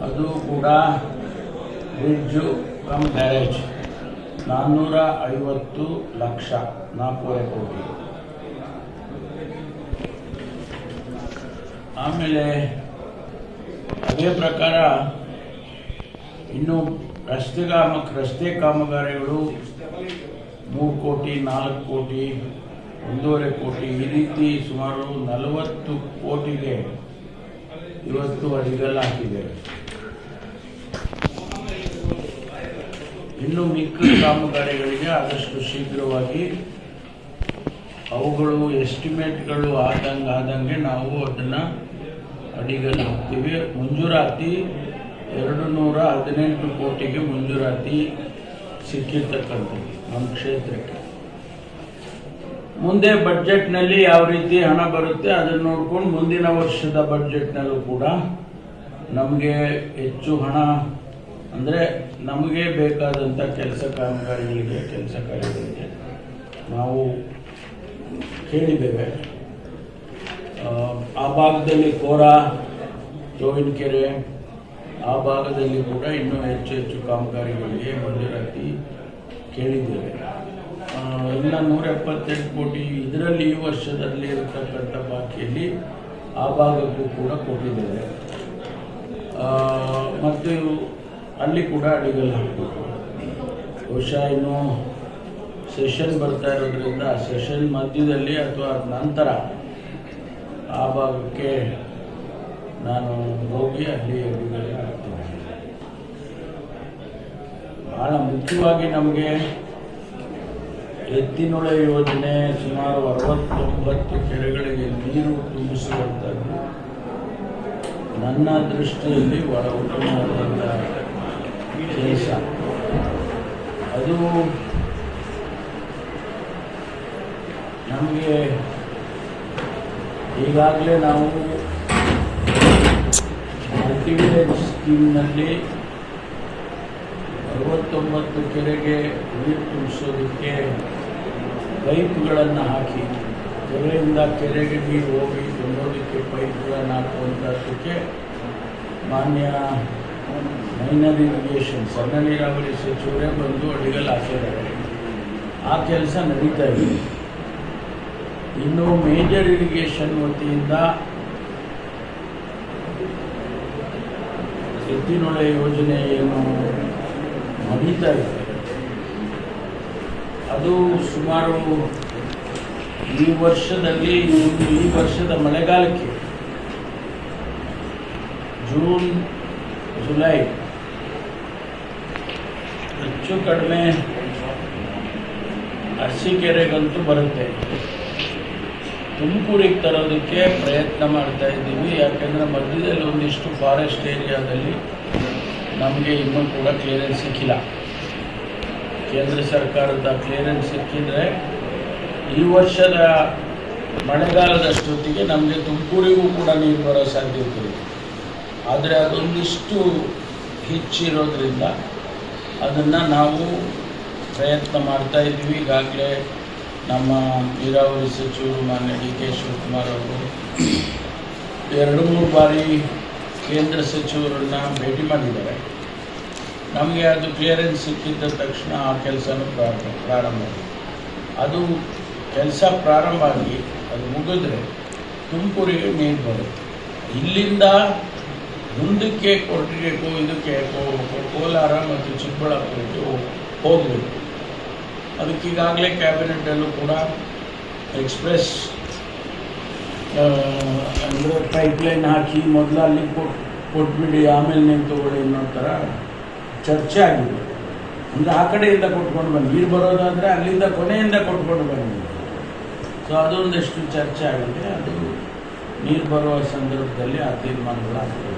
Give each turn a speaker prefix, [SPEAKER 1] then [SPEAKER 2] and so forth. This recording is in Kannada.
[SPEAKER 1] ಅದು ಕೂಡ ಬ್ರಿಡ್ಜು ಕಮ್ ಗ್ಯಾರೇಜ್ 450 ಲಕ್ಷ, 4.5 ಕೋಟಿ. ಆಮೇಲೆ ಅದೇ ಪ್ರಕಾರ ಇನ್ನು ರಸ್ತೆ ಕಾಮಗಾರಿಗಳು 3 ಕೋಟಿ, 4 ಕೋಟಿ, 1.5 ಕೋಟಿ, ಈ ರೀತಿ ಸುಮಾರು 40 ಕೋಟಿಗೆ ಇವತ್ತು ಅಡಿಗಲ್ಲು ಹಾಕಿದ್ದೇವೆ. ಇನ್ನು ಮಿಕ್ಕ ಕಾಮಗಾರಿಗಳಿಗೆ ಆದಷ್ಟು ಶೀಘ್ರವಾಗಿ ಅವುಗಳು ಎಸ್ಟಿಮೇಟ್ಗಳು ಆದಂಗೆ ನಾವು ಅದನ್ನು ಅಡಿಗಲ್ಲು ಹಾಕ್ತೀವಿ. ಮಂಜೂರಾತಿ 218 ಕೋಟಿಗೆ ಮಂಜೂರಾತಿ ಸಿಕ್ಕಿರ್ತಕ್ಕಂಥದ್ದು ನಮ್ಮ ಕ್ಷೇತ್ರಕ್ಕೆ. ಮುಂದೆ ಬಡ್ಜೆಟ್ನಲ್ಲಿ ಯಾವ ರೀತಿ ಹಣ ಬರುತ್ತೆ ಅದನ್ನು ನೋಡ್ಕೊಂಡು ಮುಂದಿನ ವರ್ಷದ ಬಡ್ಜೆಟ್ನಲ್ಲೂ ಕೂಡ ನಮಗೆ ಹೆಚ್ಚು ಹಣ ಅಂದರೆ ನಮಗೆ ಬೇಕಾದಂಥ ಕೆಲಸ ಕಾರ್ಯಗಳಿಗೆ ನಾವು ಕೇಳಿದ್ದೇವೆ. ಆ ಭಾಗದಲ್ಲಿ ಕೋರಾ, ಜೋಯಿನಕೆರೆ ಆ ಭಾಗದಲ್ಲಿ ಕೂಡ ಇನ್ನೂ ಹೆಚ್ಚು ಕಾಮಗಾರಿಗಳಿಗೆ ಮಂಜೂರಾತಿ ಕೇಳಿದ್ದೇವೆ. ಇನ್ನು 178 ಕೋಟಿ ಇದರಲ್ಲಿ ಈ ವರ್ಷದಲ್ಲಿ ಇರತಕ್ಕಂಥ ಬಾಕಿಯಲ್ಲಿ ಆ ಭಾಗಕ್ಕೂ ಕೂಡ ಕೊಟ್ಟಿದ್ದೇವೆ. ಮತ್ತು ಅಲ್ಲಿ ಕೂಡ ಅಡಿಗಲ್ಲು ಹಾಕಬೇಕು. ಬಹುಶಃ ಇನ್ನು ಸೆಷನ್ ಬರ್ತಾ ಇರೋದ್ರಿಂದ ಸೆಷನ್ ಮಧ್ಯದಲ್ಲಿ ಅಥವಾ ನಂತರ ಆ ಭಾಗಕ್ಕೆ ನಾನು ಹೋಗಿ ಅಲ್ಲಿ ಅಡಿಗಲ್ಲು ಹಾಕ್ತೀನಿ. ಬಹಳ ಮುಖ್ಯವಾಗಿ ನಮಗೆ ಎತ್ತಿನೊಳೆ ಯೋಜನೆ ಸುಮಾರು 69 ಕೆರೆಗಳಿಗೆ ನೀರು ತುಂಬಿಸುವಂಥದ್ದು ನನ್ನ ದೃಷ್ಟಿಯಲ್ಲಿ ಬಹಳ ಉತ್ತಮವಾದಂಥ ಕೆಲಸ. ಅದು ನಮಗೆ ಈಗಾಗಲೇ ನಾವು ಮಲ್ಟಿವಿಲೇಜ್ ಸ್ಕೀಮ್ನಲ್ಲಿ 69 ಕೆರೆಗೆ ನೀರು ತುಂಬಿಸೋದಕ್ಕೆ ಪೈಪ್ಗಳನ್ನು ಹಾಕಿ, ಕೆರೆಯಿಂದ ಕೆರೆಗೆ ನೀರು ಹೋಗಿ ತುಂಬೋದಕ್ಕೆ ಪೈಪ್ಗಳನ್ನು ಹಾಕುವಂಥದ್ದಕ್ಕೆ ಮಾನ್ಯ ಮೈನರ್ ಇರಿಗೇಷನ್ ಸಣ್ಣ ನೀರಾವರಿ ಸಚಿವರೇ ಬಂದು ಅಡಿಗಲ್ಲು ಹಾಕಿದ್ದಾರೆ. ಆ ಕೆಲಸ ನಡೀತಾ ಇದೆ. ಇನ್ನು ಮೇಜರ್ ಇರಿಗೇಷನ್ ವತಿಯಿಂದ ಎತ್ತಿನೊಳೆ ಯೋಜನೆ ಏನು ನಡೀತಾ ಇದೆ ಅದು ಸುಮಾರು ಈ ವರ್ಷದ ಮಳೆಗಾಲಕ್ಕೆ ಜೂನ್ ಜುಲೈ ಹೆಚ್ಚು ಕಡಿಮೆ ಅರಸೀಕೆರೆಗಂತೂ ಬರುತ್ತೆ. ತುಮಕೂರಿಗೆ ತರೋದಕ್ಕೆ ಪ್ರಯತ್ನ ಮಾಡ್ತಾ ಇದ್ದೀವಿ. ಯಾಕೆಂದರೆ ಮಧ್ಯದಲ್ಲಿ ಒಂದಿಷ್ಟು ಫಾರೆಸ್ಟ್ ಏರಿಯಾದಲ್ಲಿ ನಮಗೆ ಇನ್ನೂ ಕೂಡ ಕ್ಲಿಯರೆನ್ಸ್ ಸಿಕ್ಕಿಲ್ಲ. ಕೇಂದ್ರ ಸರ್ಕಾರದ ಕ್ಲಿಯರೆನ್ಸ್ ಸಿಕ್ಕಿದರೆ ಈ ವರ್ಷದ ಮಳೆಗಾಲದಷ್ಟೊತ್ತಿಗೆ ನಮಗೆ ತುಮಕೂರಿಗೂ ಕೂಡ ನೀರು ಬರೋ ಸಾಧ್ಯತೆ ಇದೆ. ಆದರೆ ಅದೊಂದಿಷ್ಟು ಹೆಚ್ಚಿರೋದ್ರಿಂದ ಅದನ್ನು ನಾವು ಪ್ರಯತ್ನ ಮಾಡ್ತಾ ಇದ್ವಿ. ಈಗಾಗಲೇ ನಮ್ಮ ನೀರಾವರಿ ಸಚಿವರು ಮಾನ್ಯ ಡಿ ಕೆ ಶಿವಕುಮಾರ್ ಅವರು 2-3 ಬಾರಿ ಕೇಂದ್ರ ಸಚಿವರನ್ನು ಭೇಟಿ ಮಾಡಿದ್ದಾರೆ. ನಮಗೆ ಅದು ಕ್ಲಿಯರೆನ್ಸ್ ಸಿಕ್ಕಿದ್ದ ತಕ್ಷಣ ಆ ಕೆಲಸನೂ ಪ್ರಾರಂಭ ಅದು ಕೆಲಸ ಪ್ರಾರಂಭ ಆಗಿ ಅದು ಮುಗಿದ್ರೆ ತುಮಕೂರಿಗೆ ನೀರು ಬರುತ್ತೆ. ಇಲ್ಲಿಂದ ಮುಂದಕ್ಕೆ ಕೊಟ್ಟಿಗೆಗೂ ಇದಕ್ಕೆ ಕೋಲಾರ ಮತ್ತು ಚಿಕ್ಕಬಳ್ಳಾಪುರಕ್ಕೆ ಹೋಗಬೇಕು. ಅದಕ್ಕೀಗಾಗಲೇ ಕ್ಯಾಬಿನೆಟಲ್ಲೂ ಕೂಡ ಎಕ್ಸ್ಪ್ರೆಸ್ ಅಂದರೆ ಪೈಪ್ಲೈನ್ ಹಾಕಿ ಮೊದಲು ಅಲ್ಲಿ ಕೊಟ್ಬಿಡಿ ಆಮೇಲೆ ನೀವು ತಗೊಳ್ಳಿ ಅನ್ನೋ ಥರ ಚರ್ಚೆ ಆಗಿದೆ. ಅಂದರೆ ಆ ಕಡೆಯಿಂದ ಕೊಟ್ಕೊಂಡು ಬನ್ನಿ, ನೀರು ಬರೋದಾದರೆ ಅಲ್ಲಿಂದ ಕೊನೆಯಿಂದ ಕೊಟ್ಕೊಂಡು ಬನ್ನಿ. ಸೊ ಅದೊಂದಷ್ಟು ಚರ್ಚೆ ಆಗಿದೆ. ಅದು ನೀರು ಬರುವ ಸಂದರ್ಭದಲ್ಲಿ ಆ ತೀರ್ಮಾನಗಳಾಗ್ತದೆ.